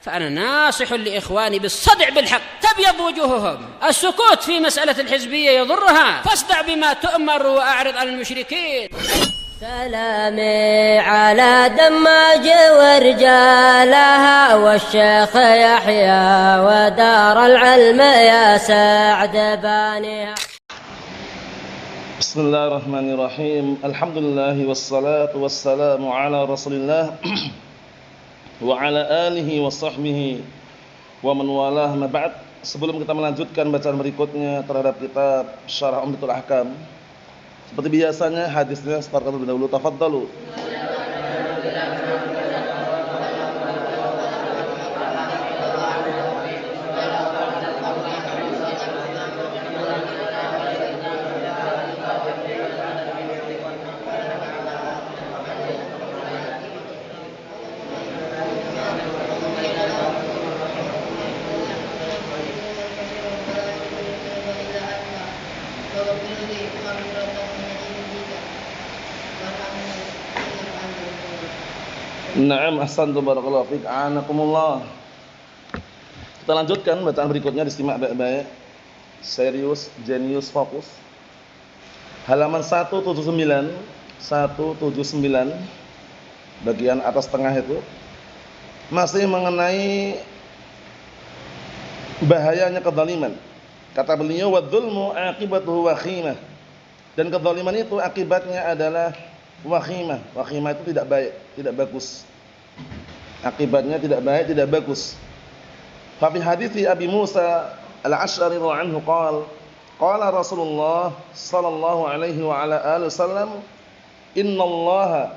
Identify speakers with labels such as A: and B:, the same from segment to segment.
A: فأنا ناصح لإخواني بالصدع بالحق تبيض وجوههم. السكوت في مسألة الحزبية يضرها، فاصدع بما تؤمر وأعرض عن المشركين.
B: سلامي على دماج ورجالها والشيخ يحيى ودار العلم يا سعد بانيها.
C: بسم الله الرحمن الرحيم. الحمد لله والصلاة والسلام على رسول الله wa ala alihi wa sahbihi wa man walah. Ma ba'd. Sebelum kita melanjutkan bacaan berikutnya terhadap kitab Syarah Umdatul Ahkam, seperti biasanya hadisnya seperti terlebih dahulu. Tafadhalu. Na'am, ahsantum, barakallahu fiik, a'anakumullah. Kita lanjutkan bacaan berikutnya, disimak baik-baik. Serius, jenius, fokus. Halaman 179, 179 bagian atas tengah itu masih mengenai bahayanya kezaliman. Kata beliau, wadzulmu aqibatuhu wakhimah. Dan kezaliman itu akibatnya adalah wakhimah. Wakhimah itu tidak baik, tidak bagus. Akibatnya tidak baik, tidak bagus. Fa fi hadithi Abi Musa al-Asy'ari radhiyallahu anhu qala Rasulullah sallallahu alaihi wa ala alihi wasallam, innallaha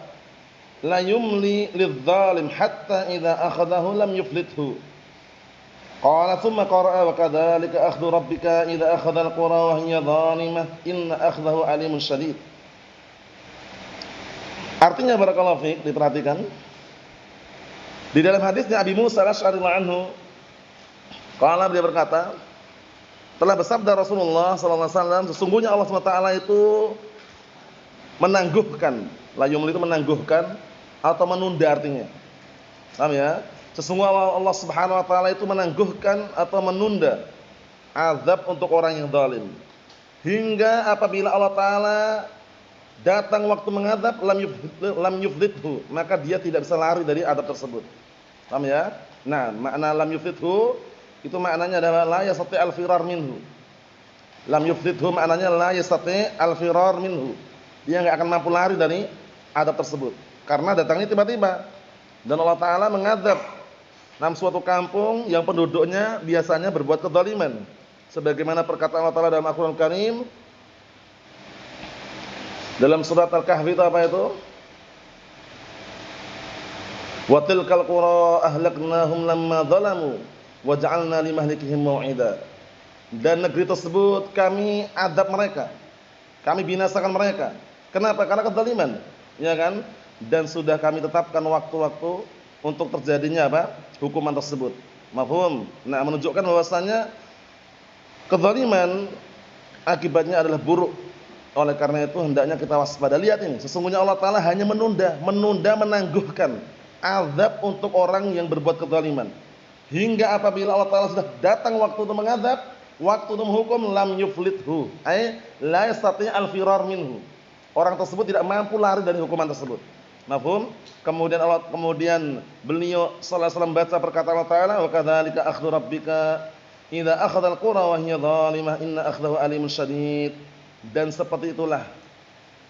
C: la yumli lidh-dhalim hatta idza akhadhahu lam yuflithu. Qala thumma qara'a wa kadzalika akhdhu rabbika idza akhadha al-qura wa hiya dhalimah inna akhdahu alimun syadid. Artinya barakallahu fiik, diperhatikan. Di dalam hadisnya Abi Musa al-Asy'ari radhiyallahu anhu, qala, dia berkata, telah bersabda Rasulullah sallallahu alaihi wasallam, sesungguhnya Allah SWT itu menangguhkan, la yumli itu menangguhkan atau menunda artinya. Paham ya? Sesungguhnya Allah Subhanahu wa taala itu menangguhkan atau menunda azab untuk orang yang zalim. Hingga apabila Allah taala datang waktu mengadab, lam yuflithu, maka dia tidak bisa lari dari adab tersebut. Paham ya? Nah, makna lam yuflithu itu maknanya adalah la yastati al-firar minhu. Lam yuflithu maknanya la yastati al-firar minhu. Dia enggak akan mampu lari dari adab tersebut karena datangnya tiba-tiba. Dan Allah taala mengadab suatu kampung yang penduduknya biasanya berbuat kezaliman. Sebagaimana perkataan Allah taala dalam Al-Qur'an Karim dalam surat Al-Kahfi itu apa itu? Wa tilkal qura ahlaknahum lamma zalamu wa ja'alna limahlikihim mau'ida. Dan negeri tersebut kami adab mereka, kami binasakan mereka. Kenapa? Karena kezaliman, ya kan? Dan sudah kami tetapkan waktu-waktu untuk terjadinya apa? Hukuman tersebut. Mafhum? Nah, menunjukkan bahwasanya kezaliman akibatnya adalah buruk. Oleh karena itu hendaknya kita waspada. Lihat ini, sesungguhnya Allah taala hanya menunda, menangguhkan azab untuk orang yang berbuat kezaliman. Hingga apabila Allah taala sudah datang waktu untuk mengadab, waktu untuk menghukum, lam yuflithu, ay la yastati' al-firar minhu. Orang tersebut tidak mampu lari dari hukuman tersebut. Mafhum? Kemudian beliau sallallahu alaihi wasallam baca perkataan Allah taala, wa kadzalika akhdhu rabbika idza akhadha al-qura wa hiya dhalimah inna akhdahu alimun syadid. Dan seperti itulah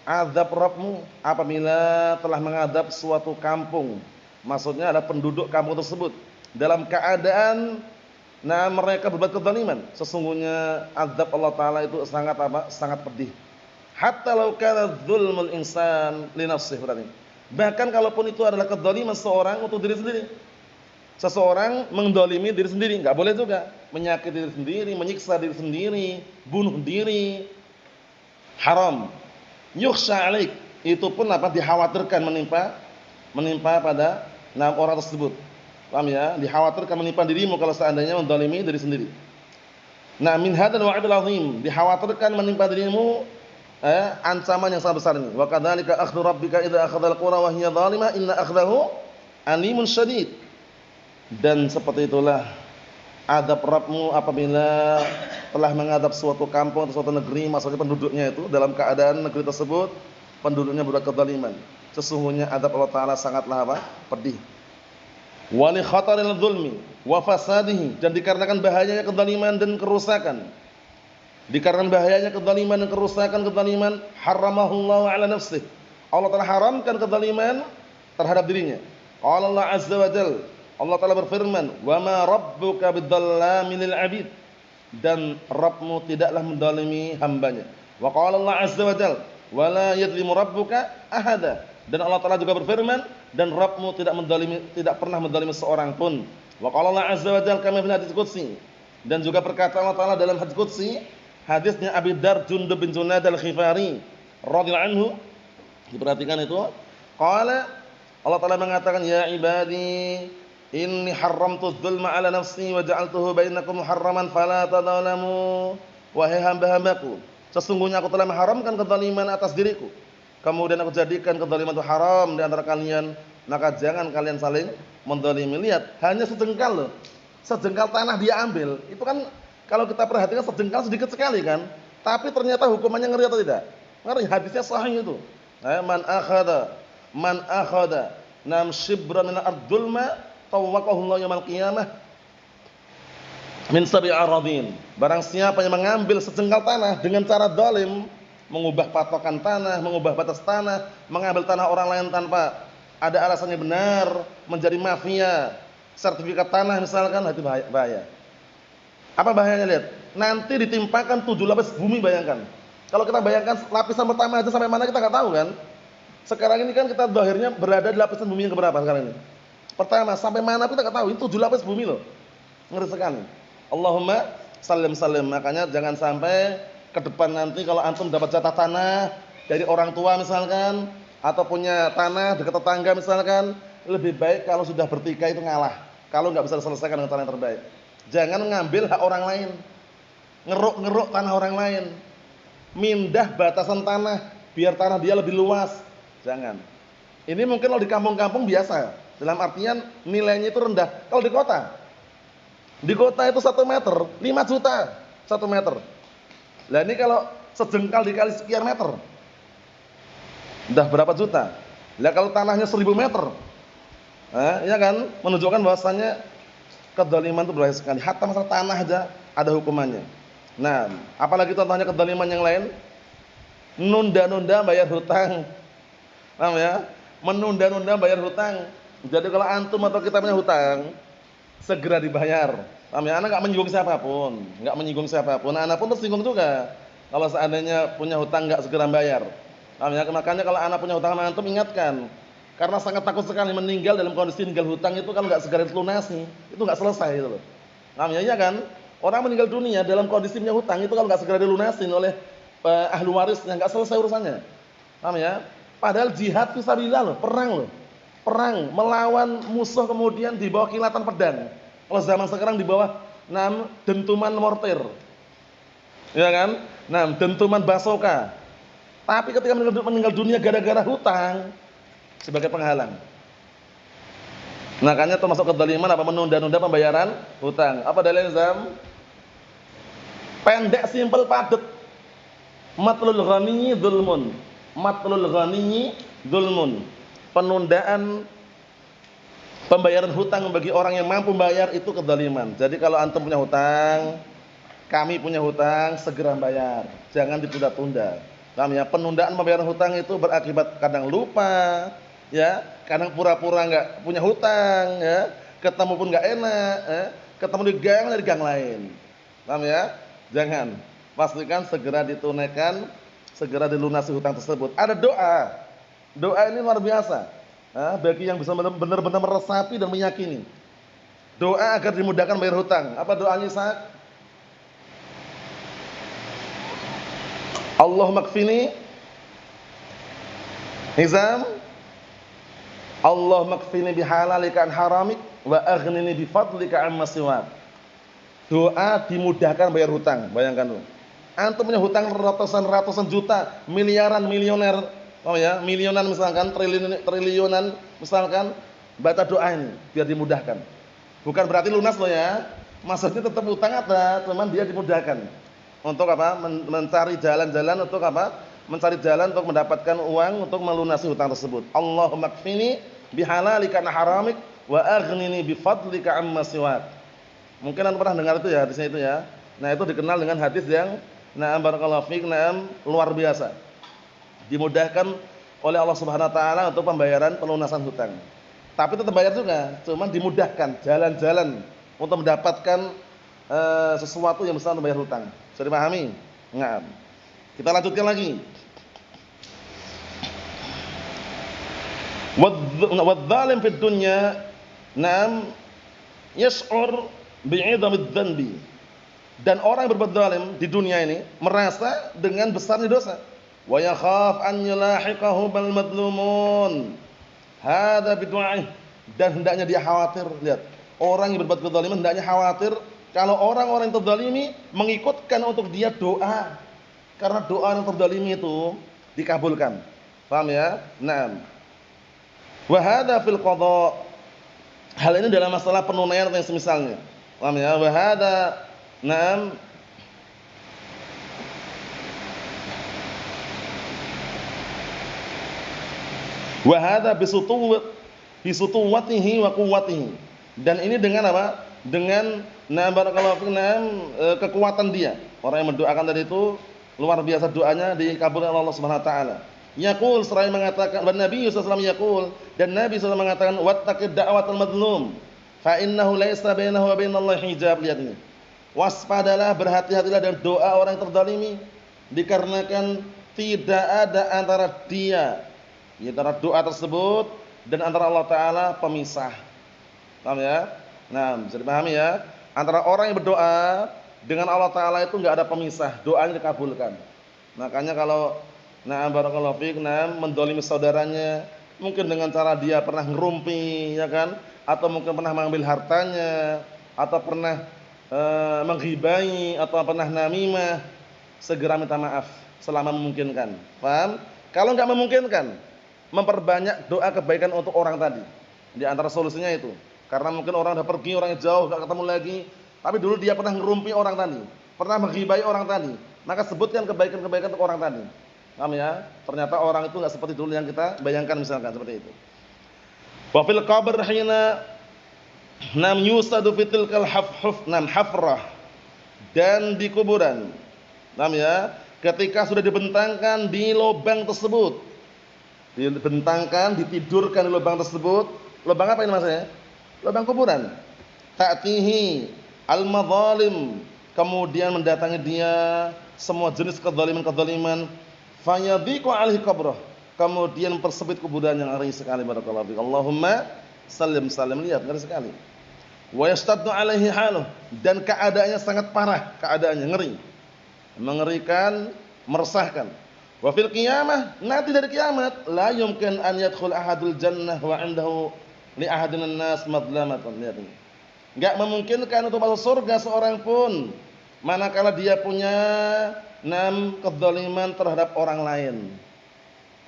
C: azab Rabbmu apabila telah mengadab suatu kampung. Maksudnya adalah penduduk kampung tersebut dalam keadaan mereka berbuat kezaliman. Sesungguhnya azab Allah taala itu sangat apa? Sangat pedih. Hatta law kana dzulmul insan li nafsihi. Bahkan kalaupun itu adalah kezaliman seorang untuk diri sendiri. Seseorang mendolimi diri sendiri, enggak boleh juga. Menyakiti diri sendiri, menyiksa diri sendiri, bunuh diri, haram. Yukhsha alaik, itu pun apa? Dikhawatirkan menimpa pada orang tersebut. Paham ya? Dikhawatirkan menimpa dirimu kalau seandainya mendolimi diri sendiri. Nah, min hadzal wa'idul azim, dikhawatirkan menimpa dirimu ancaman yang sangat besar ini. Wa kadzalika akhdhu rabbika idza akhadhal qura wa hiya zalimah inna akhdahu alimun syadid. Dan seperti itulah adab Rabbmu apabila telah mengadab suatu kampung atau suatu negeri, maksudnya penduduknya itu dalam keadaan negeri tersebut penduduknya berbuat kezaliman. Sesungguhnya adab Allah Ta'ala sangatlah apa? Pedih. Wa li khataril zulmi wa fasadihi, dan dikarenakan bahayanya kezaliman dan kerusakan. Dikarenakan bahayanya kezaliman dan kezaliman, haramahullahu ala nafsihi. Allah Ta'ala haramkan kezaliman terhadap dirinya. Qala Allah Azza wa Jalla, Allah Ta'ala berfirman, "Wa ma rabbuka bidzallamin lil 'abid." Dan Rabbmu tidaklah menzalimi hambanya. Wa qala Allah Azza wa Jalla, "Wa la yadhlimu rabbuka ahada." Dan Allah Ta'ala juga berfirman, dan Rabbmu tidak pernah menzalimi seorang pun. Wa qala Allah Azza wa Jalla kama fi hadits qudsi. Dan juga perkataan Allah Ta'ala dalam hadits qudsi, hadisnya Abi Dzar Jundub bin Junadah al-Khifari radhiyallahu anhu. Diperhatikan itu. Qala, Allah Ta'ala mengatakan, "Ya ibadi, inni haramtu dzulma ala nafsi wa ja'altuhu bainakum muharraman fala tadzalamu." Wahai hamba-hambaku, sesungguhnya aku telah mengharamkan kezaliman atas diriku. Kemudian aku jadikan kezaliman itu haram di antara kalian, maka jangan kalian saling menzalimi. Lihat, hanya sejengkal loh. Sejengkal tanah dia ambil. Itu kan kalau kita perhatikan sejengkal sedikit sekali kan, tapi ternyata hukumannya ngeri atau tidak? Ngeri, hadisnya sahih itu. Man akhada nam shibran min al-dzulma tawaqahu Allah yaumil qiyamah min sab'i aradin. Barang siapa yang mengambil sejengkal tanah dengan cara zalim, mengubah patokan tanah, mengubah batas tanah, mengambil tanah orang lain tanpa ada alasannya benar, menjadi mafia, sertifikat tanah misalkan, itu bahaya. Apa bahayanya? Lihat, nanti ditimpakan 7 lapis bumi, bayangkan. Kalau kita bayangkan lapisan pertama aja sampai mana kita nggak tahu kan. Sekarang ini kan kita akhirnya berada di lapisan bumi yang keberapa sekarang ini? Pertama, sampai mana kita nggak tahu. Ini 7 lapis bumi loh. Ngeri sekali. Allahumma salim. Makanya jangan sampai ke depan nanti kalau antum dapat jatah tanah dari orang tua misalkan, atau punya tanah dekat tetangga misalkan, lebih baik kalau sudah bertikai itu ngalah. Kalau nggak bisa diselesaikan dengan cara yang terbaik. Jangan ngambil hak orang lain, ngeruk tanah orang lain, mindah batasan tanah biar tanah dia lebih luas. Jangan. Ini mungkin kalau di kampung-kampung biasa, dalam artian nilainya itu rendah. Kalau di kota itu 1 meter 5 juta 1 meter. Nah ini kalau sejengkal dikali sekian meter, udah berapa juta? Nah kalau tanahnya 1000 meter, ya kan, menunjukkan bahwasannya kezaliman itu berbahaya sekali. Hatta masalah tanah aja ada hukumannya. Nah, apalagi contohnya kezaliman yang lain, nunda-nunda bayar hutang. Paham ya? Menunda-nunda bayar hutang. Jadi kalau antum atau kita punya hutang, segera dibayar. Paham ya? Anak enggak menyinggung siapapun. Anak pun tersinggung juga kalau seandainya punya hutang enggak segera bayar. Paham ya? Makanya kalau anak punya hutang sama antum, ingatkan. Karena sangat takut sekali meninggal dalam kondisi tinggal hutang itu kalau enggak segera dilunasi, itu enggak selesai gitu loh. Paham ya? Iya kan? Orang meninggal dunia dalam kondisi punya hutang itu kalau enggak segera dilunasin oleh ahli warisnya, enggak selesai urusannya. Paham ya? Padahal jihad fisabilillah loh, perang melawan musuh kemudian di bawah kilatan pedang. Kalau zaman sekarang di bawah dentuman mortir. Ya kan? Dentuman basoka. Tapi ketika meninggal dunia gara-gara hutang sebagai penghalang. Makanya termasuk kezaliman apa? Menunda-nunda pembayaran hutang. Apa dalil Zam? Pendek, simpel, padat. Matlul ghaniyyi dzulmun. Matlul ghaniyyi dzulmun. Penundaan pembayaran hutang bagi orang yang mampu bayar itu kezaliman. Jadi kalau antum punya hutang, kami punya hutang, segera bayar. Jangan ditunda-tunda. Paham ya? Penundaan pembayaran hutang itu berakibat kadang lupa, ya, kadang pura-pura enggak punya hutang, ya, ketemu pun enggak enak, ketemu di gang dari gang lain. Paham ya? Jangan. Pastikan segera ditunaikan, segera dilunasi hutang tersebut. Ada doa. Doa ini luar biasa. Bagi yang bisa benar-benar meresapi dan meyakini. Doa agar dimudahkan bayar hutang. Apa doanya, Sa'ad? Allahumma kfini Hizam, Allahumma kfini bihalalika an haramik wa aghnini bifadlika amma siwak. Doa dimudahkan bayar hutang. Bayangkan dulu. Antum punya hutang ratusan juta, miliaran, milioner, oh ya, milionan misalkan, triliunan misalkan, baca doa ini biar dimudahkan. Bukan berarti lunas loh ya. Maksudnya tetap utang ada, cuman dia dimudahkan. Untuk apa? Mencari jalan-jalan untuk apa? Mencari jalan untuk mendapatkan uang untuk melunasi hutang tersebut. Allahumma kfini bihalalika an haramik wa aghnini bifadlika amma siwak. Mungkin Anda pernah dengar itu ya, hadisnya itu ya. Nah, itu dikenal dengan hadis yang na'am barakallahu fiik, na'am luar biasa. Dimudahkan oleh Allah Subhanahu wa taala untuk pembayaran pelunasan hutang. Tapi tetap bayar juga, cuman dimudahkan jalan-jalan untuk mendapatkan sesuatu yang besar untuk bayar hutang. Sudah dipahami? Nah, kita lanjutkan lagi. Wadzalim fid dunya na'am yash'ur bi'idhamid dzanbi. Dan orang yang berbuat zalim di dunia ini merasa dengan besarnya dosa. Wa yakhaf an yulahiqahu bal madlumun. Hada bidu'ah, dan hendaknya dia khawatir. Lihat, orang yang berbuat kezaliman hendaknya khawatir kalau orang-orang yang terzalimi mengikutkan untuk dia doa, karena doa yang terzalimi itu dikabulkan. Paham ya? Naam. Wa hadza fil qada. Hal ini dalam masalah penunaian atau yang semisalnya. Paham ya? Wa hadza naam wa hadza bisutuwatihi wa quwwatihi. Dan ini dengan apa? Dengan barakallahu fiik, kekuatan dia. Orang yang mendoakan tadi itu luar biasa doanya dikabulkan oleh Allah Subhanahu wa taala. Yaqul, seraya mengatakan, dan Nabi sallallahu alaihi wasallam yaqul, dan Nabi sallallahu mengatakan wattaqid da'watal madlum fa innahu laisa bainahu wa bainallahi hijab. Lihat ini. Waspadalah, berhati-hatilah dengan doa orang yang terzalimi, dikarenakan tidak ada antara dia, antara doa tersebut dan antara Allah taala pemisah. Paham ya? Nah, bisa dipahami ya? Antara orang yang berdoa dengan Allah taala itu enggak ada pemisah, doanya dikabulkan. Makanya kalau barakallahu fiik, mendolimi saudaranya, mungkin dengan cara dia pernah ngerumpi, ya kan? Atau mungkin pernah mengambil hartanya, atau pernah menghibai, atau pernah namimah, segera minta maaf selama memungkinkan. Paham? Kalau enggak memungkinkan, memperbanyak doa kebaikan untuk orang tadi. Di antara solusinya itu. Karena mungkin orang sudah pergi, orangnya jauh, enggak ketemu lagi, tapi dulu dia pernah ngerumpi orang tadi, pernah menghibai orang tadi, maka sebutkan kebaikan-kebaikan untuk orang tadi. Paham ya? Ternyata orang itu enggak seperti dulu yang kita bayangkan, misalkan seperti itu. Wa fil qabr hina yusadu fitilkal hafrah, dan di kuburan. Paham ya? Ketika sudah dibentangkan di lubang tersebut, dibentangkan, ditidurkan di lubang tersebut. Lubang apa ini maksudnya? Lubang kuburan. Ta'tihi al-madzalim, kemudian mendatangi dia semua jenis kezaliman-kezaliman. Fayadhiqu alaihi qabrah, kemudian persempit kuburan yang ngeri sekali. Barakallahu fiik. Allahumma sallim. Lihat, ngeri sekali. Wa yastaddu alaihi haluh, dan keadaannya sangat parah, keadaannya ngeri, mengerikan, meresahkan. Wa fil qiyamah, nanti dari kiamat, la yumkin an yadkhul ahadul jannah wa 'indahu li ahadin nas madlamatan. Lihat ini. Enggak memungkinkan untuk masuk surga seorang pun manakala dia punya kezaliman terhadap orang lain.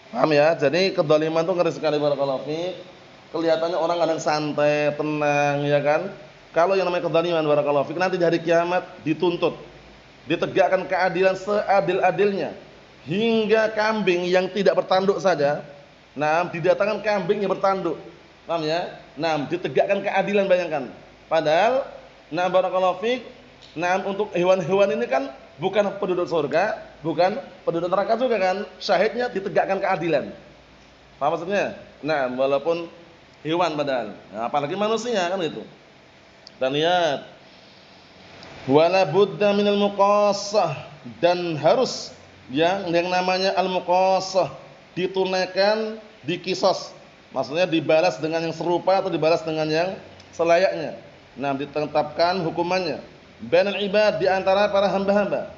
C: Paham ya? Jadi kezaliman itu ngeri sekali. Barakallahu fiik. Kelihatannya orang kadang santai, tenang, ya kan? Kalau yang namanya kezaliman, barakallahu fiik, nanti di hari kiamat dituntut, ditegakkan keadilan seadil-adilnya, hingga kambing yang tidak bertanduk saja, didatangkan kambing yang bertanduk. Paham ya? Ditegakkan keadilan, bayangkan. Padahal barakallahu fiik, untuk hewan-hewan ini kan bukan penduduk surga, bukan penduduk neraka juga kan. Syahidnya ditegakkan keadilan. Paham maksudnya? Walaupun hewan padahal, apalagi manusia kan itu. Dan lihat, wala budda minal muqassah, dan harus yang namanya al-muqassah ditunaikan, dikisos. Maksudnya dibalas dengan yang serupa atau dibalas dengan yang selayaknya. Ditetapkan hukumannya bainal ibad, di antara para hamba-hamba.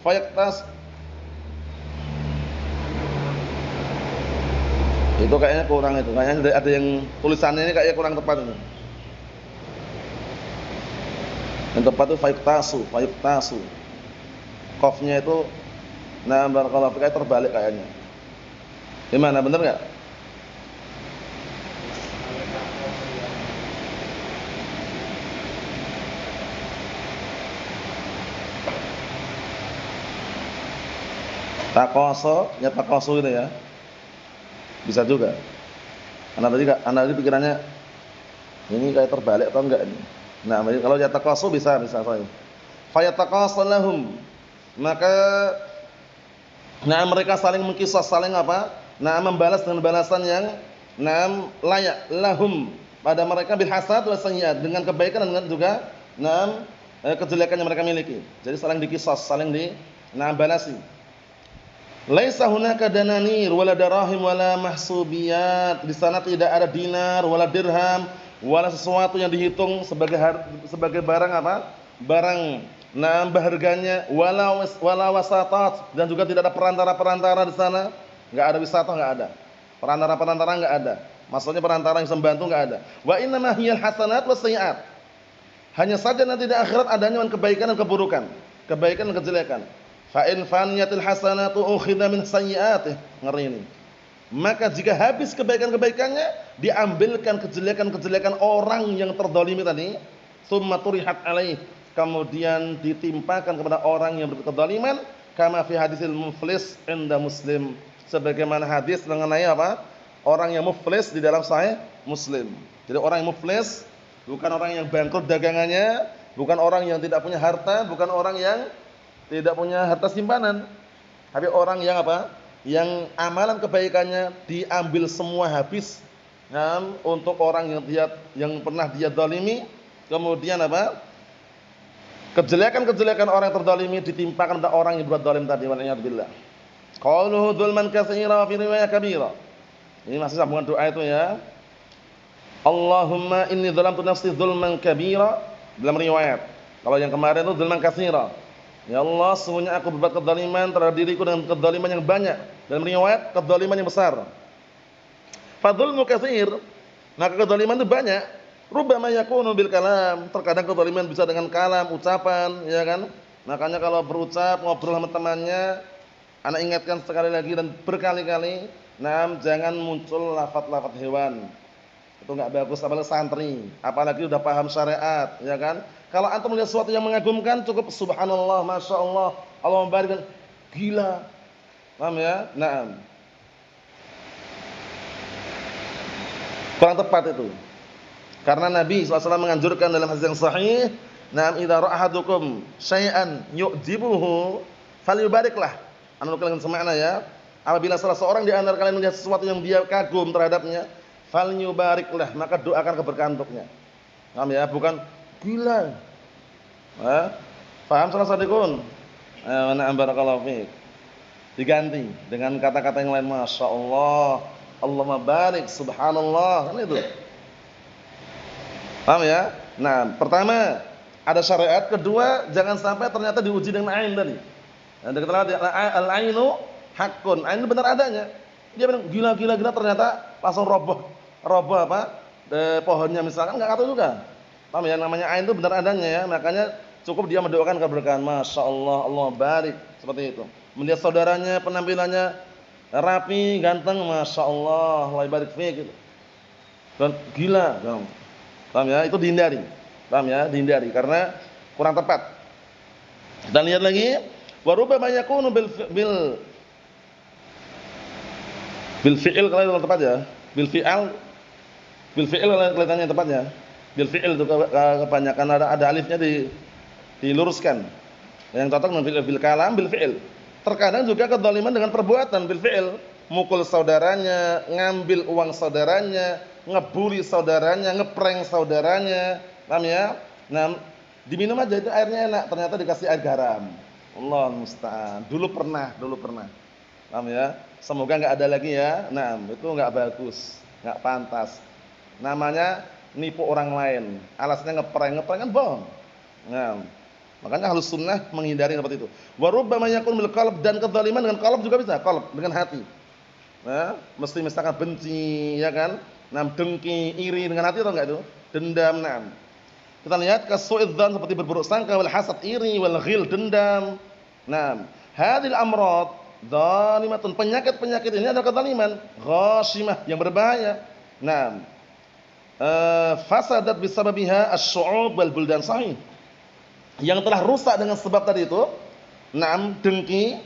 C: Fayaqtas, itu kayaknya kurang itu. Kayaknya ada yang tulisannya ini kayaknya kurang tepat itu. Yang tepat itu fayaqtasu. Qafnya itu barakallahu fiik terbalik kayaknya. Gimana, benar enggak? Taqasa, yataqasu itu ya. Bisa juga. Anda tadi pikirannya ini kayak terbalik atau enggak ini. Nah, kalau yataqasu bisa saya. Fa yataqasalahum. Maka mereka saling mengkisas, saling apa? Membalas dengan balasan yang layak lahum pada mereka bil hasanat was sayyi'at, dengan kebaikan dan dengan juga kejelekan yang mereka miliki. Jadi saling dikisas, saling balasi. Laisa hunaka dananir wala darahim wala mahsubiyat. Di sana tidak ada dinar wala dirham wala sesuatu yang dihitung sebagai barang apa? Barang berharganya, wala wasatat, dan juga tidak ada perantara-perantara di sana. Enggak ada wisata, enggak ada. Perantara-perantara enggak ada. Maksudnya perantara yang bisa membantu enggak ada. Wa innama hiyal hasanat was sayyi'at. Hanya saja nanti di akhirat adanya kebaikan dan keburukan, kebaikan dan kejelekan. Fa in faniyatil hasanatu ukhidha min sayyi'atih. Ngeri ini. Maka jika habis kebaikan-kebaikannya, diambilkan kejelekan-kejelekan orang yang terzalimi tadi, summa turihat alaih, kemudian ditimpakan kepada orang yang berkezaliman, kama fi hadisil muflis inda Muslim, sebagaimana hadis mengenai apa? Orang yang muflis di dalam Sahih Muslim. Jadi orang yang muflis bukan orang yang bangkrut dagangannya, bukan orang yang tidak punya harta, bukan orang yang tidak punya harta simpanan, tapi orang yang apa? Yang amalan kebaikannya diambil semua habis, untuk orang yang pernah dia zalimi, kemudian apa? Kejelekan-kejelekan orang yang terzalimi ditimpakan pada orang yang berbuat zalim tadi, waliyadzubillah. Qauluhu dzulman katsira fi riwayah kabira. Ini masih sambungan doa itu ya. Allahumma inni dzalamtu nafsi dzulman kabira, dalam riwayat. Kalau yang kemarin itu dzulman katsira. Ya Allah, sesungguhnya aku berbuat kezaliman terhadap diriku dengan kezaliman yang banyak. Dalam riwayat, kezaliman yang besar. Fadzulmu katsir. Maka kezaliman itu banyak. Rubbama yakunu bil kalam. Terkadang kezaliman bisa dengan kalam, ucapan, ya kan? Makanya kalau berucap, ngobrol sama temannya, anak ingatkan sekali lagi dan berkali-kali, jangan muncul lafaz-lafaz hewan. Itu enggak bagus, apalagi santri, apalagi udah paham syariat, ya kan? Kalau antum melihat sesuatu yang mengagumkan, cukup subhanallah, masyaallah, Allahumma barik, gila. Paham ya? Naam. Kurang tepat itu. Karena Nabi SAW menganjurkan dalam hadis yang sahih, idza ra'a ahadukum syai'an yu'jibuhu falyubariklah. Anu kalian semakna ya. Apabila salah seorang di antara kalian melihat sesuatu yang dia kagum terhadapnya, falyubariklah, maka doakan keberkahan untuknya. Paham ya? Bukan gila. Paham salah sadikun? Na'am barakallahu fiik. Diganti dengan kata-kata yang lain, masyaallah, Allahumma barik, subhanallah, kan itu. Paham ya? Nah, pertama ada syariat, kedua jangan sampai ternyata diuji dengan ain tadi. Nah, al-ainu haqqun. Ain itu benar adanya. Dia bilang gila, ternyata langsung roboh apa? Pohonnya misalkan enggak tahu juga. Paham ya? Namanya ain itu benar adanya ya. Makanya cukup dia mendoakan keberkahan, masyaallah, Allah barik, seperti itu. Melihat saudaranya penampilannya rapi, ganteng, masyaallah, Allah barik fiik gitu. Dan gila, paham ya? Itu dihindari. Paham ya? Dihindari karena kurang tepat. Dan lihat lagi, wa rubbama yakunu bil fi'il, kalau tepat ya. Bil fi'il kelihatannya tepat ya. Bil fi'il itu kebanyakan ada alifnya diluruskan. Yang cocok dengan bil kalam, bil fi'il. Terkadang juga kezaliman dengan perbuatan, bil fi'il. Mukul saudaranya, ngambil uang saudaranya, ngebully saudaranya, ngeprank saudaranya. Paham ya? Nah, diminum aja itu airnya enak, ternyata dikasih air garam. Allah musta'an. Dulu pernah. Paham ya? Semoga enggak ada lagi ya. Nah, itu enggak bagus, enggak pantas. Namanya nipu orang lain. Alasannya ngeprank kan bohong. Nah, makanya Ahlus Sunnah menghindari seperti itu. Wa rubbama yakun bil qalb, dan kezaliman dengan qalb juga bisa, qalb dengan hati. Nah, mesti misalkan benci, ya kan? Dengki, iri dengan hati atau enggak itu? Dendam, Kita lihat kasu'idzan seperti berburuk sangka, wal hasad iri, wal ghil dendam. Hadil amrad dzalimatun, penyakit ini adalah kezaliman, ghasyimah yang berbahaya. Fasadat bisababiha asy-syu'ub wal buldan sahih. Yang telah rusak dengan sebab tadi itu, dengki,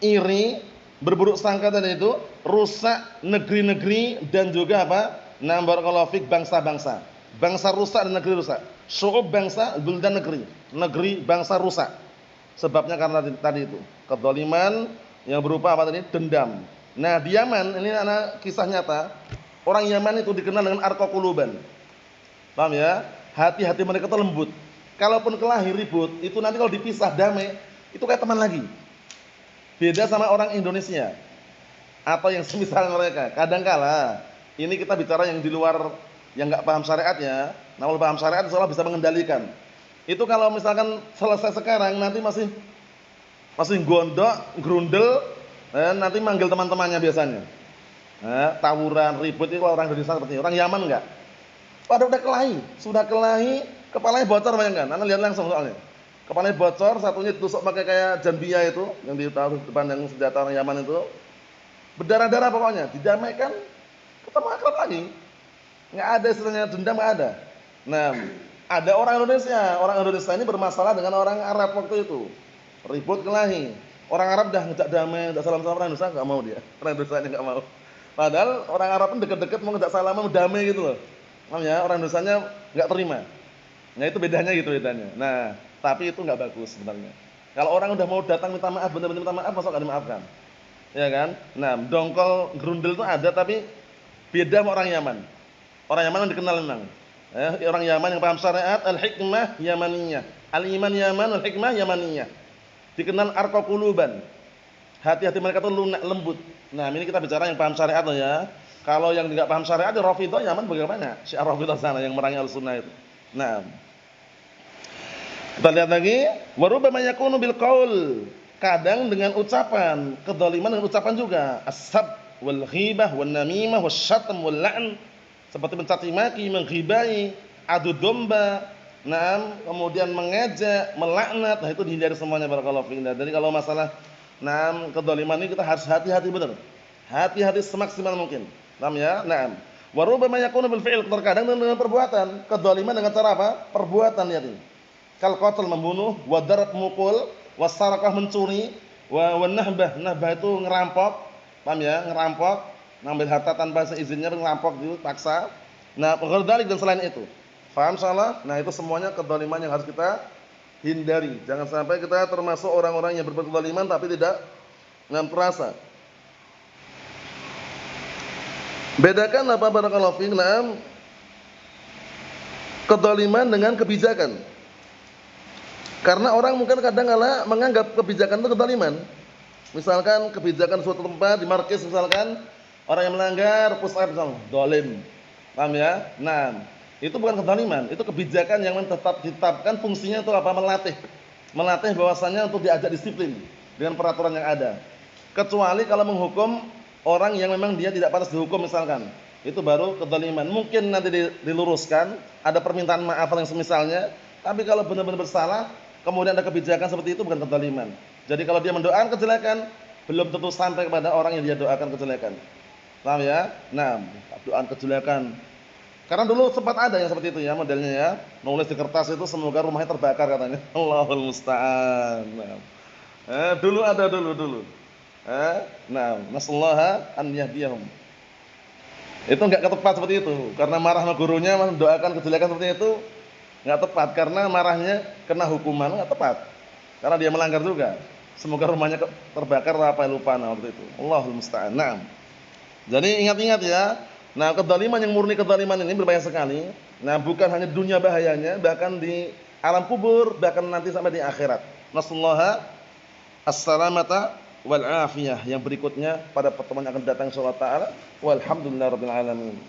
C: iri, berburuk sangka tadi itu rusak negeri-negeri dan juga apa? Nah, barakallahu fik bangsa-bangsa. Bangsa rusak dan negeri rusak. Syu'ub bangsa, buldan negeri. Negeri bangsa rusak. Sebabnya karena tadi itu kedzaliman yang berupa apa tadi? Dendam. Nah, di Yaman ini anak kisah nyata. Orang Yaman itu dikenal dengan arqaquluban. Paham ya? Hati-hati mereka itu lembut. Kalaupun kelahi ribut, itu nanti kalau dipisah damai, itu kayak teman lagi. Beda sama orang Indonesia atau yang semisal mereka. Kadangkala ini kita bicara yang di luar yang enggak paham syariatnya. Nah, kalau paham syariat insyaallah bisa mengendalikan. Itu kalau misalkan selesai sekarang nanti masih gondok, grundel, nanti manggil teman-temannya biasanya. Tawuran, ribut itu orang Indonesia seperti ini. Orang Yaman enggak. Padahal sudah kelahi, kepalanya bocor bayangkan. Anda lihat langsung soalnya. Kepalanya bocor, satunya ditusuk pakai kayak janbia itu, yang ditaruh depan yang senjata orang Yaman itu. Berdarah-darah pokoknya, didamaikan, ketemu akrab lagi. Enggak ada istilahnya dendam, enggak ada. Nah, ada orang Indonesia ini bermasalah dengan orang Arab waktu itu. Ribut kelahi. Orang Arab dah ngejak damai, ngejak salam-salam, orang Indonesia enggak mau dia. Orang Indonesia enggak mau. Padahal orang Arab pun dekat-dekat mau ngejak salam, mau damai gitu loh. Namanya orang Indonesianya enggak terima. Nah, itu bedanya gitu bedanya. Nah, tapi itu enggak bagus sebenarnya. Kalau orang udah mau datang minta maaf, benar-benar minta maaf, masa enggak dimaafkan? Ya kan? Nah, dongkol grundel itu ada tapi beda sama orang Yaman. Orang Yaman yang dikenal memang. Orang Yaman yang paham syariat, al-hikmah yamaniyah. Al-iman Yaman, al-hikmah yamaniyah. Dikenal arqaquluban. Hati-hati mereka itu lunak, lembut. Nah, ini kita bicara yang paham syariat loh ya. Kalau yang enggak paham syariat, Rafidhah Yaman bagaimana? Syiah Rafidhah sana yang merangi Ahlussunnah itu. Nah, kita lihat lagi, wa rubbama yakunu bil qaul. Kadang dengan ucapan, kedzaliman dengan ucapan juga. As-sab wal ghibah wan namimah wasyatm wal la'n. Seperti mencaci maki, menghibai, adu domba, kemudian mengejek, melaknat. Nah, itu dihindari semuanya barakallahu fiik. Jadi kalau masalah kedzaliman ini kita harus hati-hati benar. Hati-hati semaksimal mungkin. Paham ya? Naam. Wa rubbama yakunu bil fi'l, terkadang dengan perbuatan. Kedzaliman dengan cara apa? Perbuatan lihat ini. Kal qatl membunuh, wa darab mukul, wasarakah mencuri, wa nahbah. Nahbah itu ngerampok. Paham ya? Ngerampok, ngambil harta tanpa seizinnya, ngerampok itu paksa. Nah, ghadalik dan selain itu. Paham insyaallah? Nah, itu semuanya kedzaliman yang harus kita hindari. Jangan sampai kita termasuk orang-orang yang berbuat kedzaliman tapi tidak terasa. Bedakan apa barakallahu fiik? Kedzaliman dengan kebijakan. Karena orang mungkin kadang-kala menganggap kebijakan itu kedzaliman. Misalkan kebijakan suatu tempat di markis misalkan orang yang melanggar push up misalnya, zalim. Paham ya? Nah, itu bukan kedzaliman, itu kebijakan yang ditetapkan fungsinya itu apa? Melatih bahwasanya untuk diajak disiplin dengan peraturan yang ada. Kecuali kalau menghukum orang yang memang dia tidak pantas dihukum misalkan, itu baru kedzaliman. Mungkin nanti diluruskan, ada permintaan maaf yang semisalnya. Tapi kalau benar-benar bersalah, kemudian ada kebijakan seperti itu bukan kedzaliman. Jadi kalau dia mendoakan kejelekan, belum tentu sampai kepada orang yang dia doakan kejelekan. Paham ya? Nah, doakan kejelekan. Karena dulu sempat ada yang seperti itu ya modelnya ya. Nulis di kertas itu semoga rumahnya terbakar katanya. Allahul musta'an. Nah, dulu ada dulu. Nah, nasallaha an yahdiyahum. Itu enggak tepat seperti itu. Karena marah sama gurunya mendoakan kejelekan seperti itu enggak tepat karena marahnya kena hukuman, enggak tepat. Karena dia melanggar juga. Semoga rumahnya terbakar apa lupa waktu itu. Allahul musta'an. Naam. Jadi ingat-ingat ya. Nah, kedzaliman yang murni kedzaliman ini berbahaya sekali. Nah, bukan hanya dunia bahayanya, bahkan di alam kubur, bahkan nanti sampai di akhirat. Nasallaha as-salamata wal afiyah. Yang berikutnya pada pertemuan yang akan datang insyaallah taala. Walhamdulillahirabbil alamin.